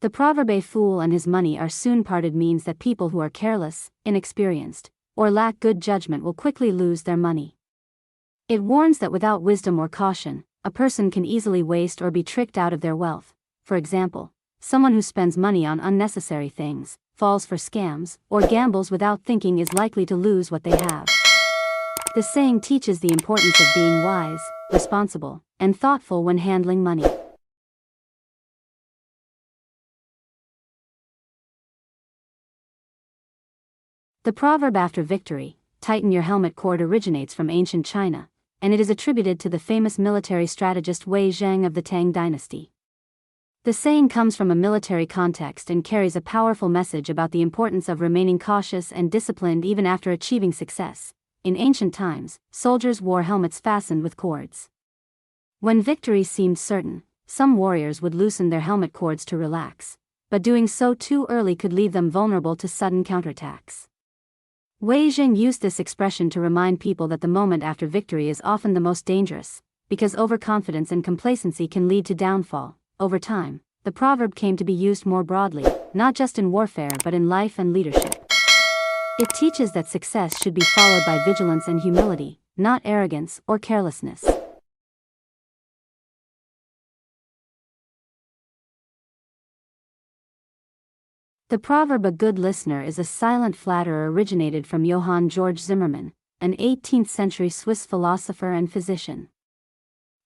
The proverb "a fool and his money are soon parted" means that people who are careless, inexperienced, or lack good judgment will quickly lose their money. It warns that without wisdom or caution, a person can easily waste or be tricked out of their wealth. For example, someone who spends money on unnecessary things, falls for scams, or gambles without thinking is likely to lose what they have. The saying teaches the importance of being wise, responsible, and thoughtful when handling money. The proverb "after victory, tighten your helmet cord" originates from ancient China, and it is attributed to the famous military strategist Wei Zheng of the Tang dynasty. The saying comes from a military context and carries a powerful message about the importance of remaining cautious and disciplined even after achieving success. In ancient times, soldiers wore helmets fastened with cords. When victory seemed certain, some warriors would loosen their helmet cords to relax, but doing so too early could leave them vulnerable to sudden counterattacks. Wei Zheng used this expression to remind people that the moment after victory is often the most dangerous, because overconfidence and complacency can lead to downfall. Over time, the proverb came to be used more broadly, not just in warfare but in life and leadership. It teaches that success should be followed by vigilance and humility, not arrogance or carelessness. The proverb "a good listener is a silent flatterer" originated from Johann Georg Zimmermann, an 18th-century Swiss philosopher and physician.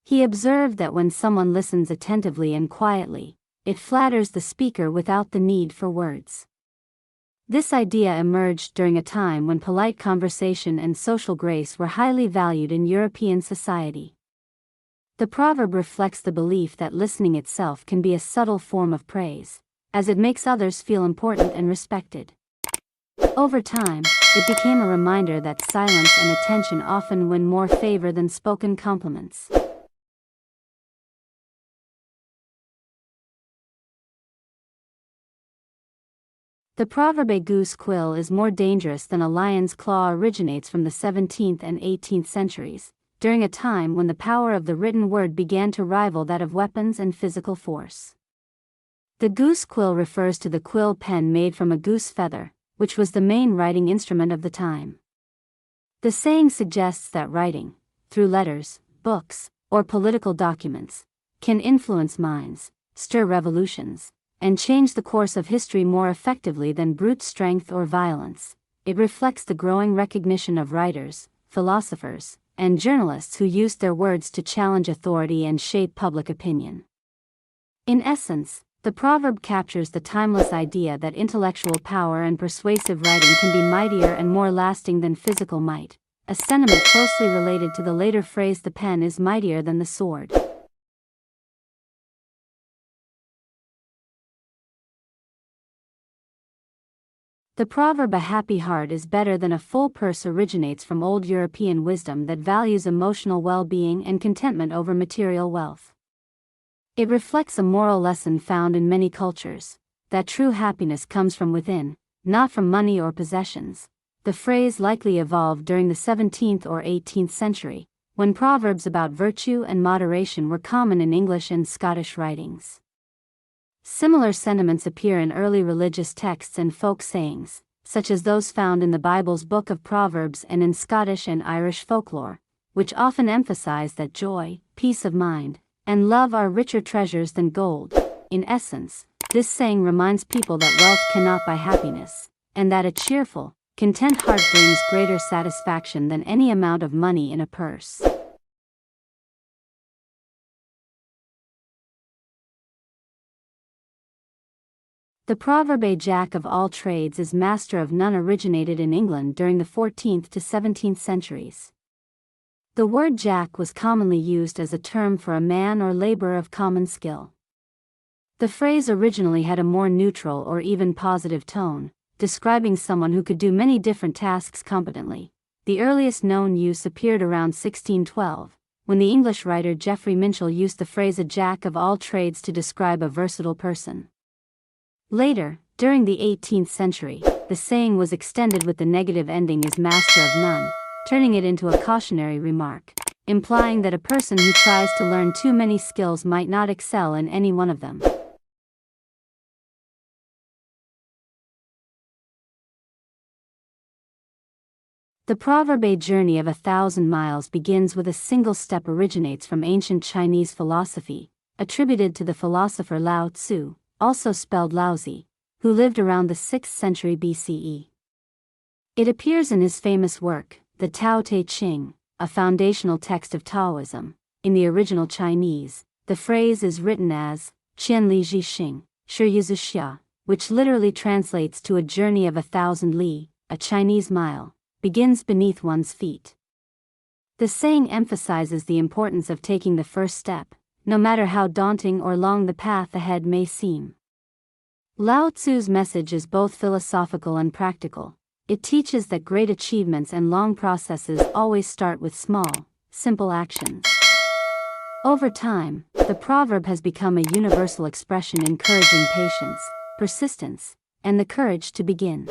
He observed that when someone listens attentively and quietly, it flatters the speaker without the need for words. This idea emerged during a time when polite conversation and social grace were highly valued in European society. The proverb reflects the belief that listening itself can be a subtle form of praise, as it makes others feel important and respected. Over time, it became a reminder that silence and attention often win more favor than spoken compliments. The proverb "a goose quill is more dangerous than a lion's claw" originates from the 17th and 18th centuries, during a time when the power of the written word began to rival that of weapons and physical force. The goose quill refers to the quill pen made from a goose feather, which was the main writing instrument of the time. The saying suggests that writing, through letters, books, or political documents, can influence minds, stir revolutions, and change the course of history more effectively than brute strength or violence. It reflects the growing recognition of writers, philosophers, and journalists who used their words to challenge authority and shape public opinion. In essence, the proverb captures the timeless idea that intellectual power and persuasive writing can be mightier and more lasting than physical might, a sentiment closely related to the later phrase "the pen is mightier than the sword." The proverb "a happy heart is better than a full purse" originates from old European wisdom that values emotional well-being and contentment over material wealth. It reflects a moral lesson found in many cultures, that true happiness comes from within, not from money or possessions. The phrase likely evolved during the 17th or 18th century, when proverbs about virtue and moderation were common in English and Scottish writings. Similar sentiments appear in early religious texts and folk sayings, such as those found in the Bible's Book of Proverbs and in Scottish and Irish folklore, which often emphasize that joy, peace of mind, and love are richer treasures than gold. In essence, this saying reminds people that wealth cannot buy happiness, and that a cheerful, content heart brings greater satisfaction than any amount of money in a purse. The proverb "a jack of all trades is master of none" originated in England during the 14th to 17th centuries. The word jack was commonly used as a term for a man or laborer of common skill. The phrase originally had a more neutral or even positive tone, describing someone who could do many different tasks competently. The earliest known use appeared around 1612, when the English writer Geoffrey Minchell used the phrase "a jack of all trades" to describe a versatile person. Later, during the 18th century, the saying was extended with the negative ending "is master of none," turning it into a cautionary remark, implying that a person who tries to learn too many skills might not excel in any one of them. The proverb "a journey of 1,000 miles begins with a single step" originates from ancient Chinese philosophy, attributed to the philosopher Lao Tzu, also spelled Laozi, who lived around the 6th century BCE. It appears in his famous work, the Tao Te Ching, a foundational text of Taoism. In the original Chinese, the phrase is written as Qian Li Ji Xing, Shi Yuzu Xia, which literally translates to "a journey of 1,000 li, a Chinese mile, begins beneath one's feet." The saying emphasizes the importance of taking the first step, no matter how daunting or long the path ahead may seem. Lao Tzu's message is both philosophical and practical. It teaches that great achievements and long processes always start with small, simple actions. Over time, the proverb has become a universal expression encouraging patience, persistence, and the courage to begin.